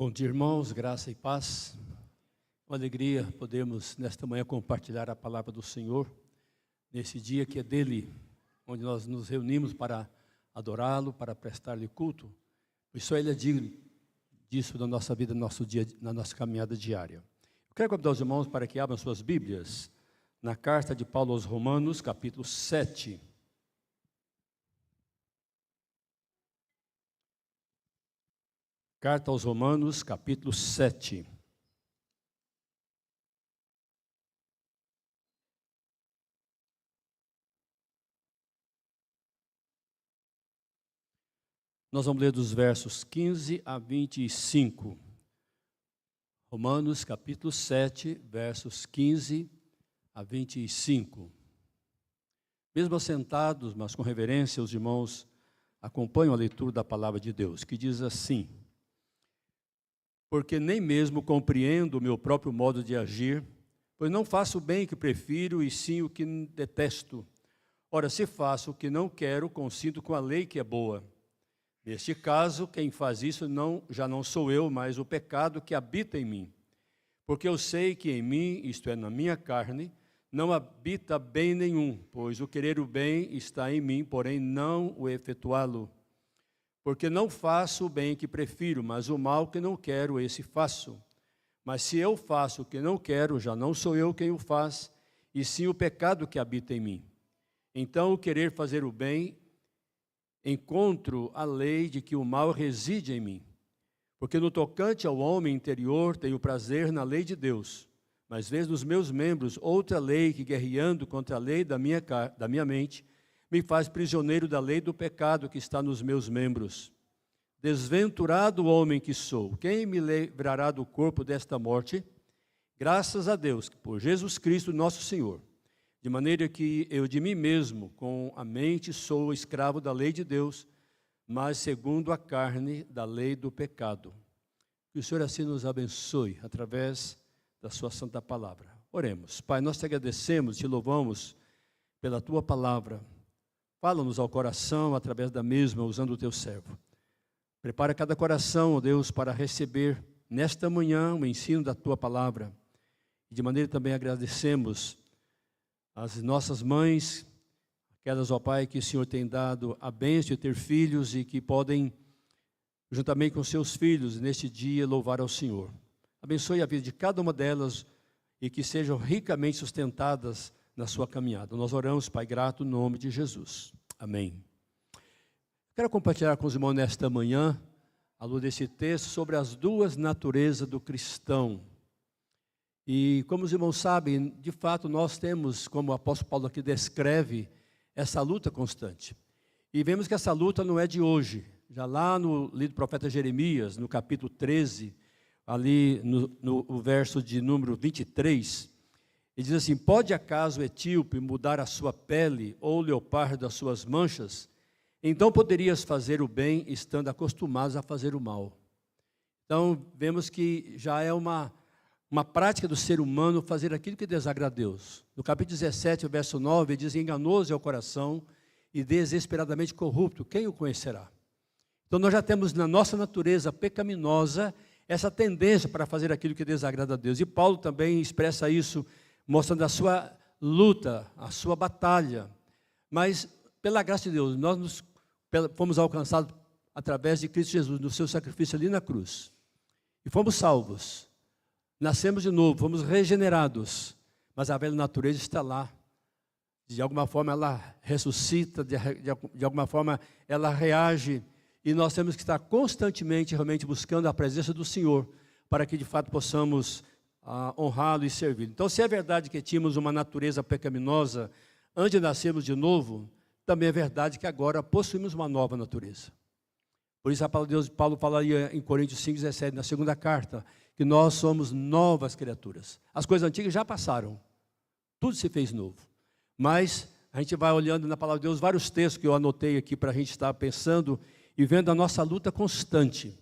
Bom dia, irmãos, graça e paz. Uma alegria podermos, nesta manhã, compartilhar a palavra do Senhor, nesse dia que é dele, onde nós nos reunimos para adorá-lo, para prestar-lhe culto, pois só ele é digno disso na nossa vida, no nosso dia, na nossa caminhada diária. Eu quero convidar os irmãos para que abram suas Bíblias, na carta de Paulo aos Romanos, capítulo 7. Carta aos Romanos, capítulo 7. Nós vamos ler dos versos 15 a 25. Romanos, capítulo 7, versos 15 a 25. Mesmo assentados, mas com reverência, os irmãos acompanham a leitura da palavra de Deus, que diz assim: porque nem mesmo compreendo o meu próprio modo de agir, pois não faço o bem que prefiro, e sim o que detesto. Ora, se faço o que não quero, consinto com a lei que é boa. Neste caso, quem faz isso já não sou eu, mas o pecado que habita em mim. Porque eu sei que em mim, isto é, na minha carne, não habita bem nenhum, pois o querer o bem está em mim, porém não o efetuá-lo. Porque não faço o bem que prefiro, mas o mal que não quero, esse faço. Mas se eu faço o que não quero, já não sou eu quem o faz, e sim o pecado que habita em mim. Então, o querer fazer o bem, encontro a lei de que o mal reside em mim. Porque no tocante ao homem interior, tenho prazer na lei de Deus, mas vejo nos meus membros outra lei que, guerreando contra a lei da minha mente, me faz prisioneiro da lei do pecado que está nos meus membros. Desventurado homem que sou, quem me livrará do corpo desta morte? Graças a Deus, por Jesus Cristo nosso Senhor. De maneira que eu de mim mesmo, com a mente, sou escravo da lei de Deus, mas segundo a carne, da lei do pecado. Que o Senhor assim nos abençoe, através da sua santa palavra. Oremos. Pai, nós te agradecemos, te louvamos pela tua palavra. Fala-nos ao coração através da mesma, usando o teu servo. Prepara cada coração, ó Deus, para receber nesta manhã o ensino da tua palavra. E de maneira também agradecemos as nossas mães, aquelas, ó Pai, que o Senhor tem dado a bênção de ter filhos e que podem, juntamente com seus filhos, neste dia, louvar ao Senhor. Abençoe a vida de cada uma delas e que sejam ricamente sustentadas na sua caminhada. Nós oramos, Pai, grato, no nome de Jesus. Amém. Quero compartilhar com os irmãos nesta manhã, à luz desse texto, sobre as duas naturezas do cristão. E como os irmãos sabem, de fato nós temos, como o apóstolo Paulo aqui descreve, essa luta constante. E vemos que essa luta não é de hoje. Já lá no livro do profeta Jeremias, no capítulo 13, ali no verso de número 23, ele diz assim: pode acaso o etíope mudar a sua pele, ou o leopardo as suas manchas? Então poderias fazer o bem, estando acostumados a fazer o mal. Então vemos que já é uma prática do ser humano fazer aquilo que desagrada a Deus. No capítulo 17, verso 9, ele diz: enganoso é o coração e desesperadamente corrupto, quem o conhecerá? Então nós já temos na nossa natureza pecaminosa essa tendência para fazer aquilo que desagrada a Deus. E Paulo também expressa isso, mostrando a sua luta, a sua batalha. Mas, pela graça de Deus, nós fomos alcançados através de Cristo Jesus, no seu sacrifício ali na cruz. E fomos salvos. Nascemos de novo, fomos regenerados. Mas a velha natureza está lá. De alguma forma ela ressuscita, de alguma forma ela reage. E nós temos que estar constantemente realmente buscando a presença do Senhor, para que de fato possamos honrá-lo e servi-lo. Então, se é verdade que tínhamos uma natureza pecaminosa antes de nascermos de novo, também é verdade que agora possuímos uma nova natureza. Por isso a palavra de Deus, Paulo falaria em Coríntios 5,17, na segunda carta, que nós somos novas criaturas. As coisas antigas já passaram, tudo se fez novo. Mas a gente vai olhando na palavra de Deus vários textos que eu anotei aqui para a gente estar pensando e vendo a nossa luta constante.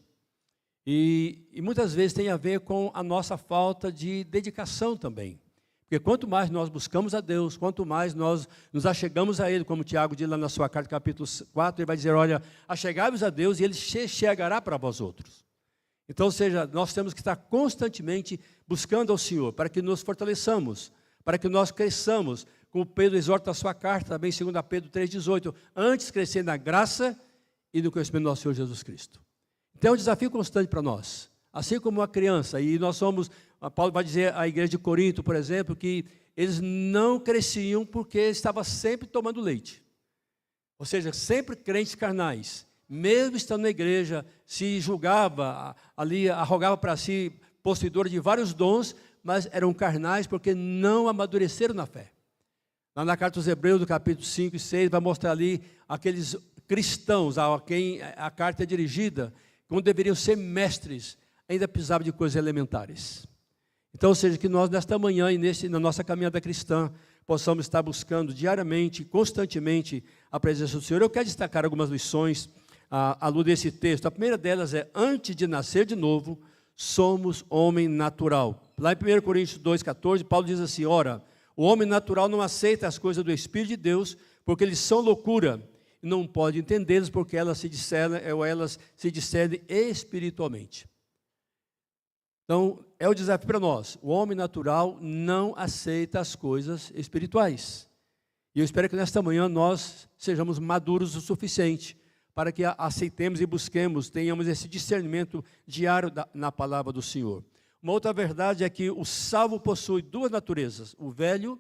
E muitas vezes tem a ver com a nossa falta de dedicação também. Porque quanto mais nós buscamos a Deus, quanto mais nós nos achegamos a Ele, como Tiago diz lá na sua carta, capítulo 4, ele vai dizer: olha, achegai-vos a Deus e Ele se chegará para vós outros. Então, ou seja, nós temos que estar constantemente buscando ao Senhor, para que nos fortaleçamos, para que nós cresçamos, como Pedro exorta a sua carta, também 2 Pedro 3,18, antes crescer na graça e no conhecimento do nosso Senhor Jesus Cristo. Então é um desafio constante para nós, assim como uma criança, e nós somos, Paulo vai dizer à igreja de Corinto, por exemplo, que eles não cresciam porque estavam sempre tomando leite, ou seja, sempre crentes carnais, mesmo estando na igreja, se julgava, ali arrogava para si, possuidor de vários dons, mas eram carnais porque não amadureceram na fé. Lá na carta aos Hebreus, do capítulo 5 e 6, vai mostrar ali aqueles cristãos a quem a carta é dirigida, quando deveriam ser mestres, ainda precisavam de coisas elementares. Então, ou seja, que nós nesta manhã e na nossa caminhada cristã, possamos estar buscando diariamente, constantemente, a presença do Senhor. Eu quero destacar algumas lições à luz desse texto. A primeira delas é, antes de nascer de novo, somos homem natural. Lá em 1 Coríntios 2,14, Paulo diz assim, ora, o homem natural não aceita as coisas do Espírito de Deus, porque eles são loucura, e não pode entendê-las, porque elas se discernem espiritualmente. Então, é o desafio para nós. O homem natural não aceita as coisas espirituais. E eu espero que nesta manhã nós sejamos maduros o suficiente para que aceitemos e busquemos, tenhamos esse discernimento diário na palavra do Senhor. Uma outra verdade é que o salvo possui duas naturezas, o velho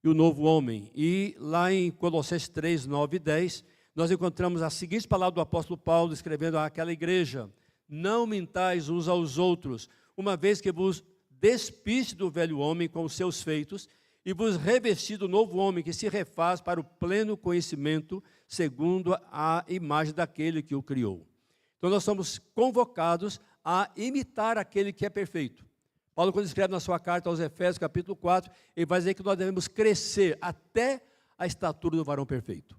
e o novo homem. E lá em Colossenses 3, 9 e 10, nós encontramos as seguintes palavras do apóstolo Paulo, escrevendo àquela igreja: não mintais uns aos outros, uma vez que vos despiste do velho homem com os seus feitos, e vos revesti do novo homem, que se refaz para o pleno conhecimento, segundo a imagem daquele que o criou. Então nós somos convocados a imitar aquele que é perfeito. Paulo, quando escreve na sua carta aos Efésios, capítulo 4, ele vai dizer que nós devemos crescer até a estatura do varão perfeito.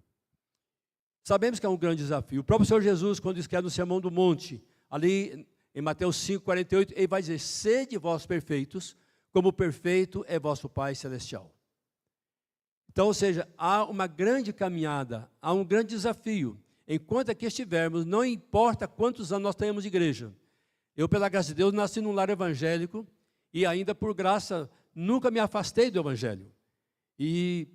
Sabemos que é um grande desafio. O próprio Senhor Jesus, quando escreve no Sermão do Monte, ali em Mateus 5, 48, ele vai dizer, sede vós perfeitos, como perfeito é vosso Pai Celestial. Então, ou seja, há uma grande caminhada, há um grande desafio. Enquanto aqui estivermos, não importa quantos anos nós tenhamos de igreja. Eu, pela graça de Deus, nasci num lar evangélico e ainda por graça, nunca me afastei do evangelho. E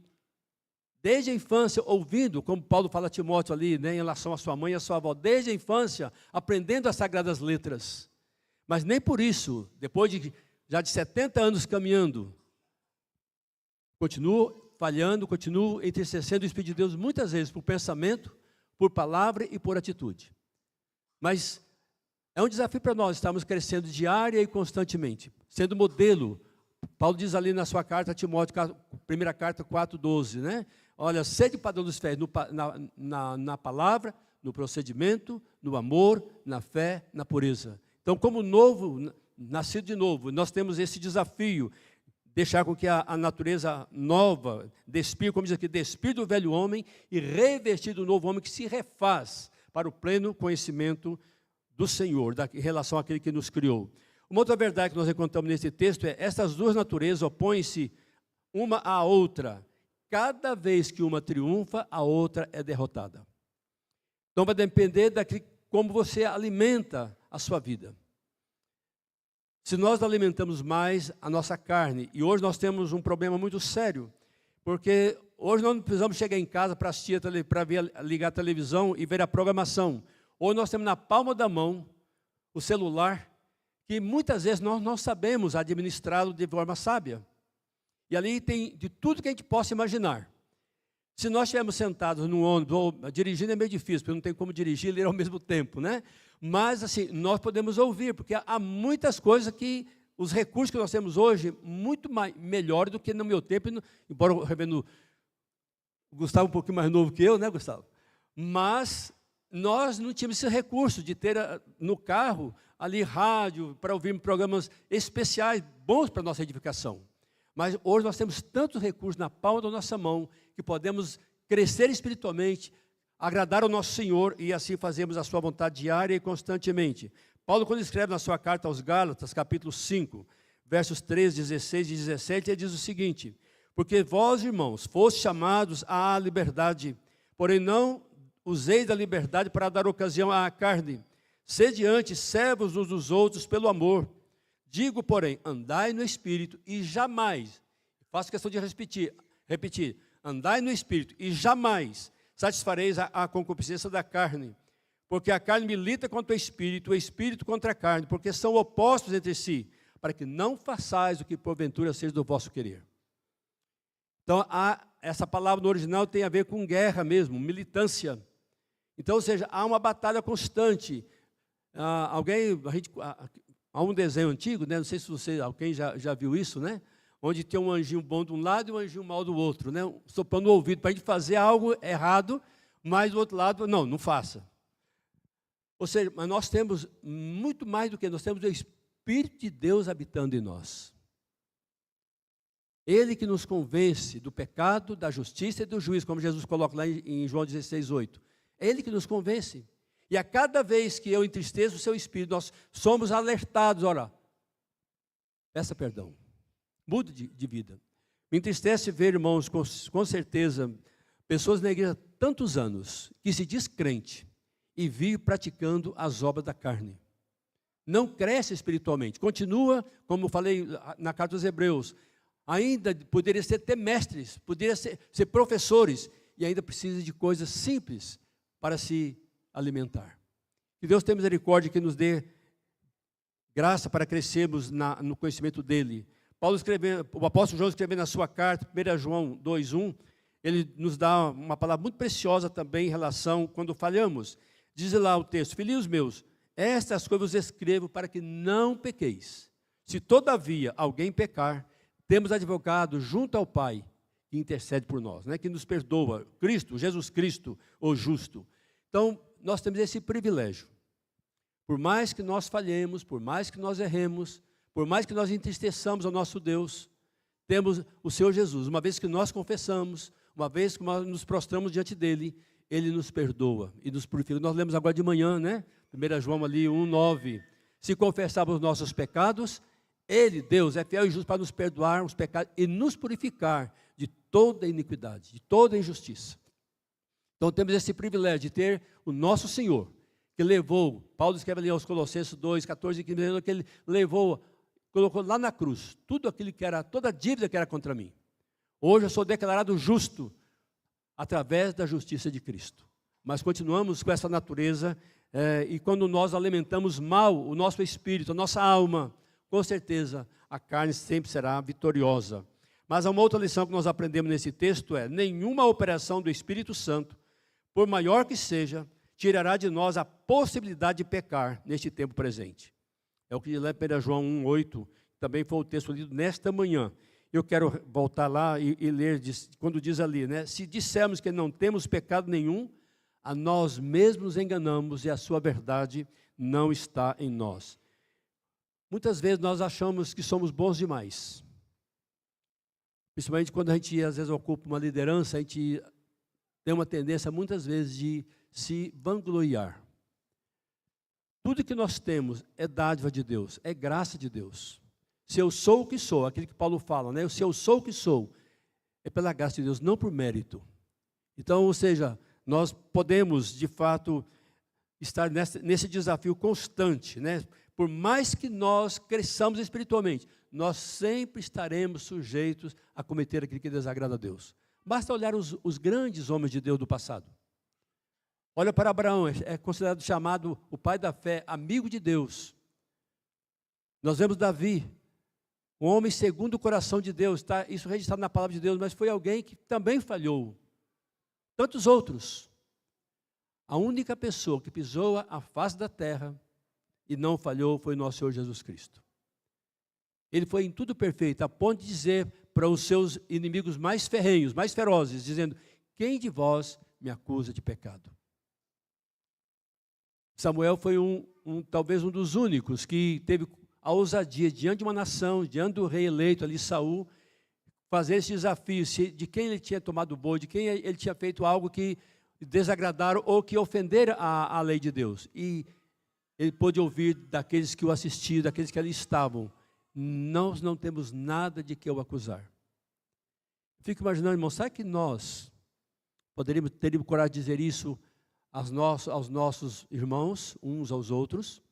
desde a infância, ouvindo, como Paulo fala a Timóteo ali, né, em relação à sua mãe e à sua avó, desde a infância, aprendendo as sagradas letras. Mas nem por isso, depois já de 70 anos caminhando, continuo falhando, continuo entristecendo o Espírito de Deus muitas vezes por pensamento, por palavra e por atitude. Mas é um desafio para nós estarmos crescendo diária e constantemente, sendo modelo. Paulo diz ali na sua carta a Timóteo, primeira carta 4,12, né? Olha, sede padrão dos fiéis na palavra, no procedimento, no amor, na fé, na pureza. Então, como novo, nascido de novo, nós temos esse desafio, deixar com que a natureza nova, despir, como diz aqui, despir do velho homem e revestir do novo homem que se refaz para o pleno conhecimento do Senhor, em relação àquele que nos criou. Uma outra verdade que nós encontramos nesse texto é, essas duas naturezas opõem-se uma à outra. Cada vez que uma triunfa, a outra é derrotada. Então vai depender daquilo, como você alimenta a sua vida. Se nós alimentamos mais a nossa carne, e hoje nós temos um problema muito sério, porque hoje nós não precisamos chegar em casa para assistir, para ligar a televisão e ver a programação. Hoje nós temos na palma da mão o celular, que muitas vezes nós não sabemos administrá-lo de forma sábia. E ali tem de tudo que a gente possa imaginar. Se nós estivermos sentados num ônibus, ou dirigindo é meio difícil, porque não tem como dirigir e ler ao mesmo tempo, né? Mas, assim, nós podemos ouvir, porque há muitas coisas que, os recursos que nós temos hoje, muito melhores do que no meu tempo, embora o reverendo Gustavo um pouquinho mais novo que eu, né, Gustavo? Mas nós não tínhamos esse recurso de ter no carro, ali, rádio, para ouvir programas especiais, bons para a nossa edificação. Mas hoje nós temos tantos recursos na palma da nossa mão, que podemos crescer espiritualmente, agradar ao nosso Senhor e assim fazemos a sua vontade diária e constantemente. Paulo, quando escreve na sua carta aos Gálatas, capítulo 5, versos 13, 16 e 17, ele diz o seguinte: porque vós, irmãos, fostes chamados à liberdade, porém não useis da liberdade para dar ocasião à carne, Sede antes servos uns dos outros pelo amor. Digo, porém, andai no Espírito e jamais, faço questão de repetir, andai no Espírito e jamais satisfareis a concupiscência da carne. Porque a carne milita contra o Espírito contra a carne, porque são opostos entre si, para que não façais o que porventura seja do vosso querer. Então, essa palavra no original tem a ver com guerra mesmo, militância. Então, ou seja, há uma batalha constante. Há um desenho antigo, né? Não sei se alguém já viu isso, né? Onde tem um anjinho bom de um lado e um anjinho mau do outro, né? Soprando o ouvido para a gente fazer algo errado, mas do outro lado, não faça. Ou seja, mas nós temos muito mais do que nós temos o Espírito de Deus habitando em nós. Ele que nos convence do pecado, da justiça e do juízo, como Jesus coloca lá em João 16:8. É Ele que nos convence. E a cada vez que eu entristeço o seu Espírito, nós somos alertados, ora, peça perdão, mude de vida. Me entristece ver, irmãos, com certeza, pessoas na igreja há tantos anos, que se diz crente, e vive praticando as obras da carne. Não cresce espiritualmente, continua, como falei na carta dos Hebreus, ainda poderia ser até mestres, poderia ser professores, e ainda precisa de coisas simples para se alimentar. Que Deus tenha misericórdia, que nos dê graça para crescermos no conhecimento dEle. O apóstolo João escrevendo na sua carta, 1 João 2:1, ele nos dá uma palavra muito preciosa também em relação quando falhamos. Diz lá o texto: filhinhos meus, estas coisas vos escrevo para que não pequeis. Se todavia alguém pecar, temos advogado junto ao Pai, que intercede por nós, né? Que nos perdoa, Cristo, Jesus Cristo, o justo. Então, nós temos esse privilégio. Por mais que nós falhemos, por mais que nós erremos, por mais que nós entristeçamos ao nosso Deus, temos o Senhor Jesus. Uma vez que nós confessamos, uma vez que nós nos prostramos diante dEle, Ele nos perdoa e nos purifica. Nós lemos agora de manhã, né? 1 João ali 1:9. Se confessarmos os nossos pecados, Ele, Deus, é fiel e justo para nos perdoar os pecados e nos purificar de toda iniquidade, de toda injustiça. Então temos esse privilégio de ter o nosso Senhor, que levou, Paulo escreve ali aos Colossenses 2:14 e 15, que Ele colocou lá na cruz, tudo aquilo que era, toda a dívida que era contra mim. Hoje eu sou declarado justo, através da justiça de Cristo. Mas continuamos com essa natureza, e quando nós alimentamos mal o nosso espírito, a nossa alma, com certeza a carne sempre será vitoriosa. Mas há uma outra lição que nós aprendemos nesse texto nenhuma operação do Espírito Santo, por maior que seja, tirará de nós a possibilidade de pecar neste tempo presente. É o que diz lá em 1 João 1:8, também foi o texto lido nesta manhã. Eu quero voltar lá e ler, quando diz ali, né? Se dissermos que não temos pecado nenhum, a nós mesmos nos enganamos e a sua verdade não está em nós. Muitas vezes nós achamos que somos bons demais. Principalmente quando a gente, às vezes, ocupa uma liderança, a gente tem uma tendência, muitas vezes, de se vangloriar. Tudo que nós temos é dádiva de Deus, é graça de Deus. Se eu sou o que sou, aquilo que Paulo fala, né? Se eu sou o que sou, é pela graça de Deus, não por mérito. Então, ou seja, nós podemos, de fato, estar nesse desafio constante, né? Por mais que nós cresçamos espiritualmente, nós sempre estaremos sujeitos a cometer aquilo que desagrada a Deus. Basta olhar os grandes homens de Deus do passado. Olha para Abraão, é considerado chamado o pai da fé, amigo de Deus. Nós vemos Davi, um homem segundo o coração de Deus, tá? Isso registrado na palavra de Deus, mas foi alguém que também falhou. Tantos outros. A única pessoa que pisou a face da terra e não falhou foi o nosso Senhor Jesus Cristo. Ele foi em tudo perfeito, a ponto de dizer para os seus inimigos mais ferrenhos, mais ferozes, dizendo: quem de vós me acusa de pecado? Samuel foi talvez um dos únicos que teve a ousadia, diante de uma nação, diante do rei eleito ali, Saul, fazer esse desafio de quem ele tinha tomado boi, de quem ele tinha feito algo que desagradaram ou que ofenderam a lei de Deus. E ele pôde ouvir daqueles que o assistiam, daqueles que ali estavam: nós não temos nada de que eu acusar. Fico imaginando, irmão, será que nós teríamos coragem de dizer isso aos nossos irmãos, uns aos outros.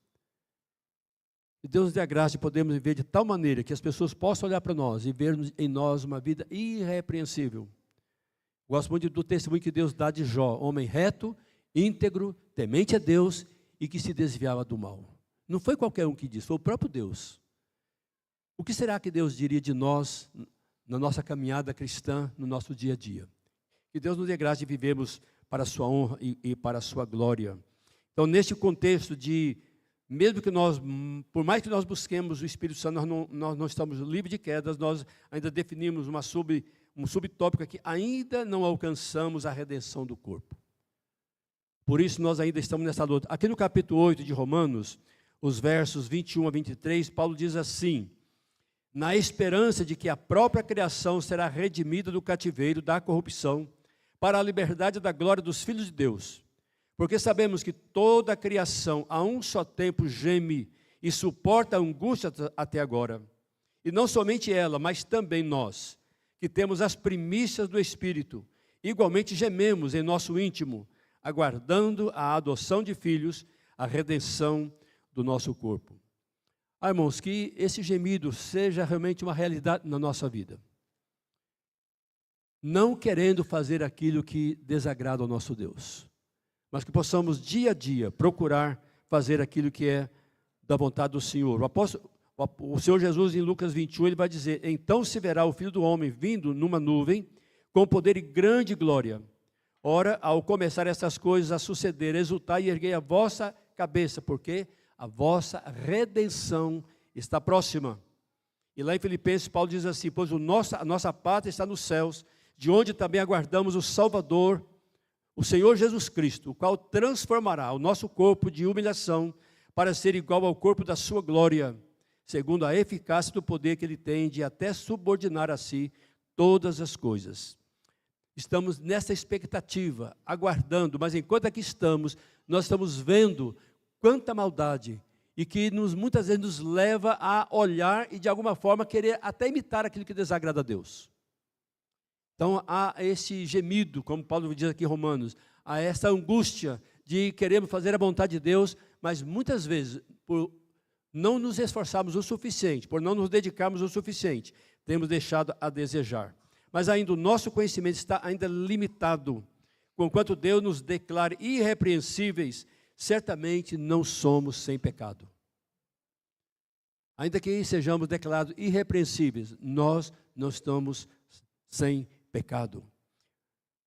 E Deus nos dê a graça de podermos viver de tal maneira que as pessoas possam olhar para nós e ver em nós uma vida irrepreensível. Gosto muito do testemunho que Deus dá de Jó, homem reto, íntegro, temente a Deus e que se desviava do mal. Não foi qualquer um que disse, foi o próprio Deus. O que será que Deus diria de nós na nossa caminhada cristã, no nosso dia a dia? Que Deus nos dê graça de vivermos para a sua honra e para a sua glória. Então, neste contexto de, mesmo que nós, por mais que nós busquemos o Espírito Santo, nós não estamos livres de quedas, nós ainda definimos um subtópico aqui, ainda não alcançamos a redenção do corpo. Por isso nós ainda estamos nessa luta. Aqui no capítulo 8 de Romanos, os versos 21 a 23, Paulo diz assim: na esperança de que a própria criação será redimida do cativeiro da corrupção, para a liberdade da glória dos filhos de Deus. Porque sabemos que toda a criação a um só tempo geme e suporta a angústia até agora. E não somente ela, mas também nós, que temos as primícias do Espírito, igualmente gememos em nosso íntimo, aguardando a adoção de filhos, a redenção do nosso corpo. Irmãos, que esse gemido seja realmente uma realidade na nossa vida. Não querendo fazer aquilo que desagrada ao nosso Deus, mas que possamos dia a dia procurar fazer aquilo que é da vontade do Senhor. O Senhor Jesus em Lucas 21, ele vai dizer: então se verá o Filho do Homem vindo numa nuvem, com poder e grande glória. Ora, ao começar essas coisas a suceder, exultai e erguei a vossa cabeça, porque a vossa redenção está próxima. E lá em Filipenses, Paulo diz assim: pois a nossa pátria está nos céus, de onde também aguardamos o Salvador, o Senhor Jesus Cristo, o qual transformará o nosso corpo de humilhação para ser igual ao corpo da sua glória, segundo a eficácia do poder que ele tem de até subordinar a si todas as coisas. Estamos nessa expectativa, aguardando, mas enquanto aqui estamos, nós estamos vendo quanta maldade e que muitas vezes nos leva a olhar e de alguma forma querer até imitar aquilo que desagrada a Deus. Então há esse gemido, como Paulo diz aqui em Romanos, há essa angústia de queremos fazer a vontade de Deus, mas muitas vezes, por não nos esforçarmos o suficiente, por não nos dedicarmos o suficiente, temos deixado a desejar. Mas ainda o nosso conhecimento está ainda limitado. Conquanto Deus nos declare irrepreensíveis, certamente não somos sem pecado. Ainda que sejamos declarados irrepreensíveis, nós não estamos sem pecado.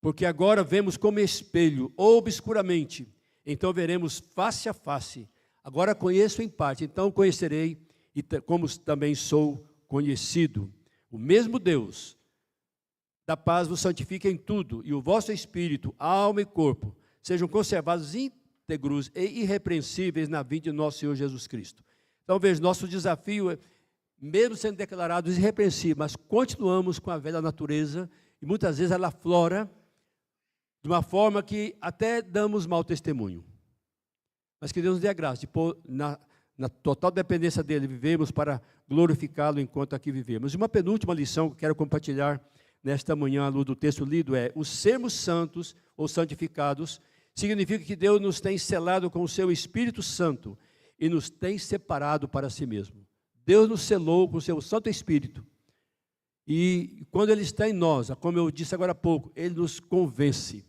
Porque agora vemos como espelho, obscuramente, então veremos face a face. Agora conheço em parte, então conhecerei, e como também sou conhecido. O mesmo Deus da paz vos santifica em tudo, e o vosso espírito, alma e corpo sejam conservados íntegros e irrepreensíveis na vinda de nosso Senhor Jesus Cristo. Então veja, nosso desafio é, mesmo sendo declarados irrepreensíveis, mas continuamos com a velha natureza, e muitas vezes ela aflora de uma forma que até damos mau testemunho. Mas que Deus nos dê a graça de pôr na total dependência dEle, vivemos para glorificá-lo enquanto aqui vivemos. E uma penúltima lição que eu quero compartilhar nesta manhã, à luz do texto lido, é: os sermos santos ou santificados significa que Deus nos tem selado com o seu Espírito Santo e nos tem separado para si mesmo. Deus nos selou com o seu Santo Espírito. E quando Ele está em nós, como eu disse agora há pouco, Ele nos convence.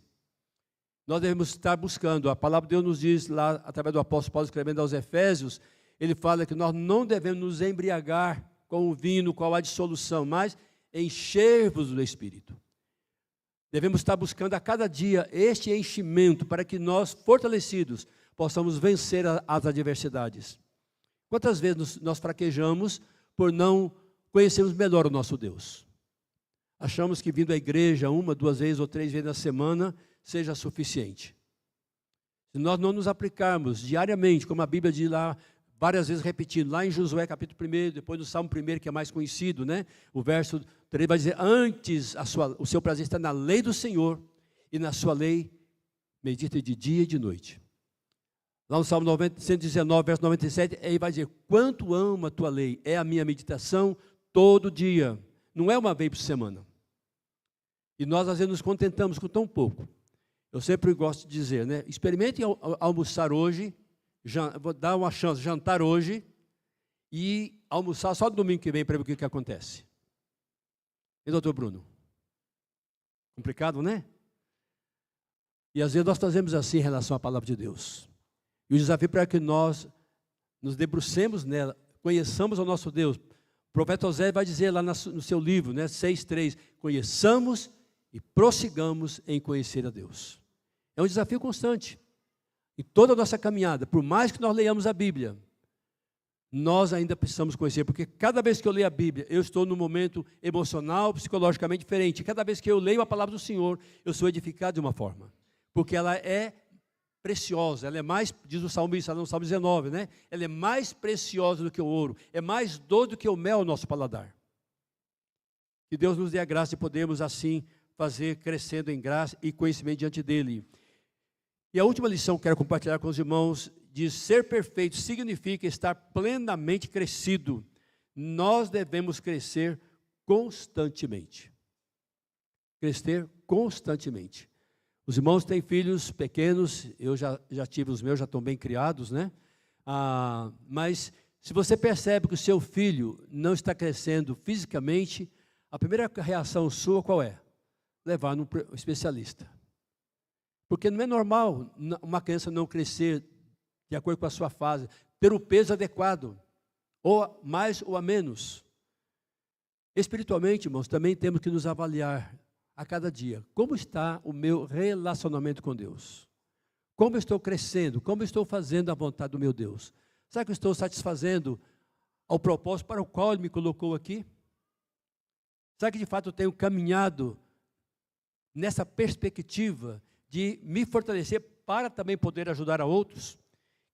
Nós devemos estar buscando. A palavra de Deus nos diz lá, através do apóstolo Paulo escrevendo aos Efésios, ele fala que nós não devemos nos embriagar com o vinho no qual há dissolução, mas encher-vos do Espírito. Devemos estar buscando a cada dia este enchimento para que nós, fortalecidos, possamos vencer as adversidades. Quantas vezes nós fraquejamos por não conhecermos melhor o nosso Deus? Achamos que vindo à igreja 1, 2 vezes ou 3 vezes na semana seja suficiente. Se nós não nos aplicarmos diariamente, como a Bíblia diz lá, várias vezes repetindo, lá em Josué capítulo 1, depois do Salmo 1, que é mais conhecido, né? O verso 3 vai dizer: antes o seu prazer está na lei do Senhor, e na sua lei medita de dia e de noite. Lá no Salmo 119, verso 97, ele vai dizer: quanto amo a tua lei, é a minha meditação todo dia, não é uma vez por semana. E nós às vezes nos contentamos com tão pouco. Eu sempre gosto de dizer, né? Experimentem almoçar hoje, vou dar uma chance, jantar hoje e almoçar só no domingo que vem para ver o que acontece. E doutor Bruno? Complicado, né? E às vezes nós fazemos assim em relação à palavra de Deus. E o desafio para que nós nos debrucemos nela, conheçamos o nosso Deus. O profeta Osés vai dizer lá no seu livro, né, 6:3, conheçamos e prossigamos em conhecer a Deus. É um desafio constante. Em toda a nossa caminhada, por mais que nós leiamos a Bíblia, nós ainda precisamos conhecer, porque cada vez que eu leio a Bíblia, eu estou num momento emocional, psicologicamente diferente. Cada vez que eu leio a palavra do Senhor, eu sou edificado de uma forma. Porque ela é preciosa, ela é mais, diz o salmista no Salmo 19, né? Ela é mais preciosa do que o ouro, é mais doce do que o mel ao nosso paladar. Que Deus nos dê a graça de podermos assim fazer crescendo em graça e conhecimento diante dEle. E a última lição que quero compartilhar com os irmãos diz: ser perfeito significa estar plenamente crescido. Nós devemos crescer constantemente. Crescer constantemente. Os irmãos têm filhos pequenos, eu já tive os meus, já estão bem criados, né? Mas se você percebe que o seu filho não está crescendo fisicamente, a primeira reação sua qual é? Levar num especialista. Porque não é normal uma criança não crescer de acordo com a sua fase, ter o peso adequado, ou a mais ou a menos. Espiritualmente, irmãos, também temos que nos avaliar a cada dia. Como está o meu relacionamento com Deus? Como eu estou crescendo? Como eu estou fazendo a vontade do meu Deus? Será que eu estou satisfazendo ao propósito para o qual Ele me colocou aqui? Será que de fato eu tenho caminhado nessa perspectiva de me fortalecer para também poder ajudar a outros?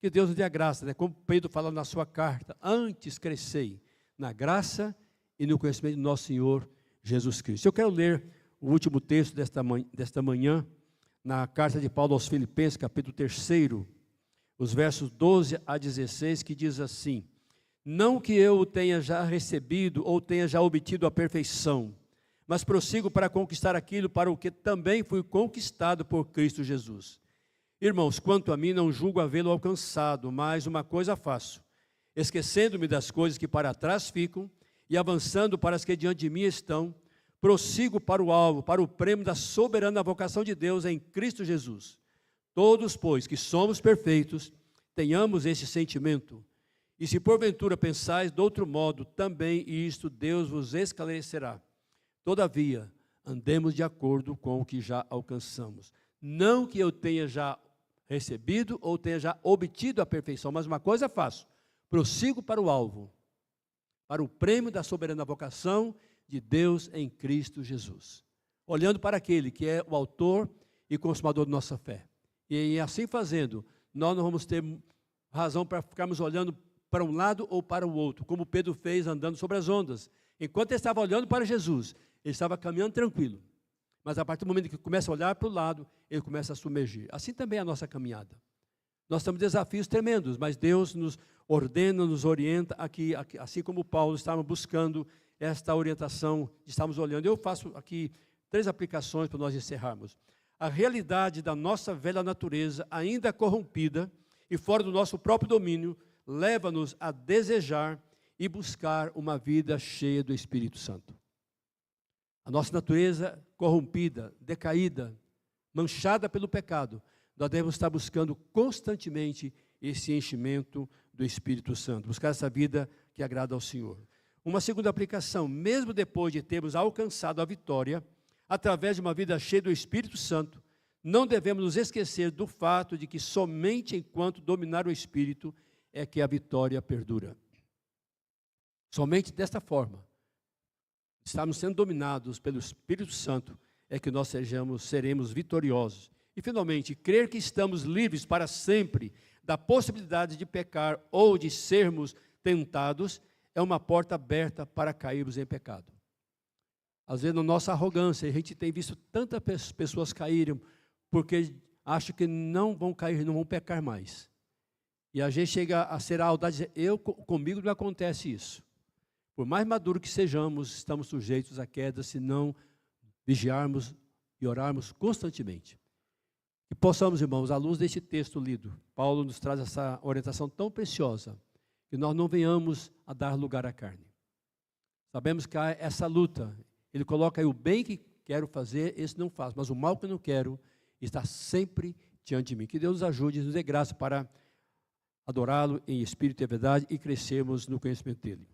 Que Deus nos dê a graça, né? Como Pedro fala na sua carta: antes crescei na graça e no conhecimento do nosso Senhor Jesus Cristo. Eu quero ler o último texto desta manhã, na carta de Paulo aos Filipenses, capítulo 3, os versos 12 a 16, que diz assim: não que eu tenha já recebido ou tenha já obtido a perfeição, mas prossigo para conquistar aquilo para o que também fui conquistado por Cristo Jesus. Irmãos, quanto a mim, não julgo havê-lo alcançado, mas uma coisa faço, esquecendo-me das coisas que para trás ficam e avançando para as que diante de mim estão, prossigo para o alvo, para o prêmio da soberana vocação de Deus em Cristo Jesus. Todos, pois, que somos perfeitos, tenhamos esse sentimento. E se porventura pensais de outro modo, também isto Deus vos esclarecerá. Todavia, andemos de acordo com o que já alcançamos. Não que eu tenha já recebido ou tenha já obtido a perfeição, mas uma coisa faço: prossigo para o alvo, para o prêmio da soberana vocação de Deus em Cristo Jesus, olhando para aquele que é o autor e consumador da nossa fé. E assim fazendo, nós não vamos ter razão para ficarmos olhando para um lado ou para o outro, como Pedro fez andando sobre as ondas. Enquanto ele estava olhando para Jesus, ele estava caminhando tranquilo. Mas a partir do momento que começa a olhar para o lado, ele começa a submergir. Assim também é a nossa caminhada. Nós temos desafios tremendos, mas Deus nos ordena, nos orienta aqui, assim como Paulo estava buscando esta orientação, estamos olhando. Eu faço aqui 3 aplicações para nós encerrarmos. A realidade da nossa velha natureza, ainda corrompida e fora do nosso próprio domínio, leva-nos a desejar e buscar uma vida cheia do Espírito Santo. A nossa natureza corrompida, decaída, manchada pelo pecado, nós devemos estar buscando constantemente esse enchimento do Espírito Santo, buscar essa vida que agrada ao Senhor. Uma segunda aplicação: mesmo depois de termos alcançado a vitória, através de uma vida cheia do Espírito Santo, não devemos nos esquecer do fato de que somente enquanto dominar o Espírito é que a vitória perdura. Somente desta forma, estamos sendo dominados pelo Espírito Santo, é que nós seremos vitoriosos. E finalmente, crer que estamos livres para sempre da possibilidade de pecar ou de sermos tentados é uma porta aberta para cairmos em pecado. Às vezes, na nossa arrogância, a gente tem visto tantas pessoas caírem porque acham que não vão cair, não vão pecar mais. E a gente chega a ser a audaz e dizer: comigo não acontece isso. Por mais maduro que sejamos, estamos sujeitos à queda se não vigiarmos e orarmos constantemente. Que possamos, irmãos, à luz deste texto lido, Paulo nos traz essa orientação tão preciosa, que nós não venhamos a dar lugar à carne. Sabemos que há essa luta. Ele coloca aí o bem que quero fazer, esse não faço, mas o mal que eu não quero está sempre diante de mim. Que Deus nos ajude e nos dê graça para adorá-lo em espírito e verdade e crescermos no conhecimento dele.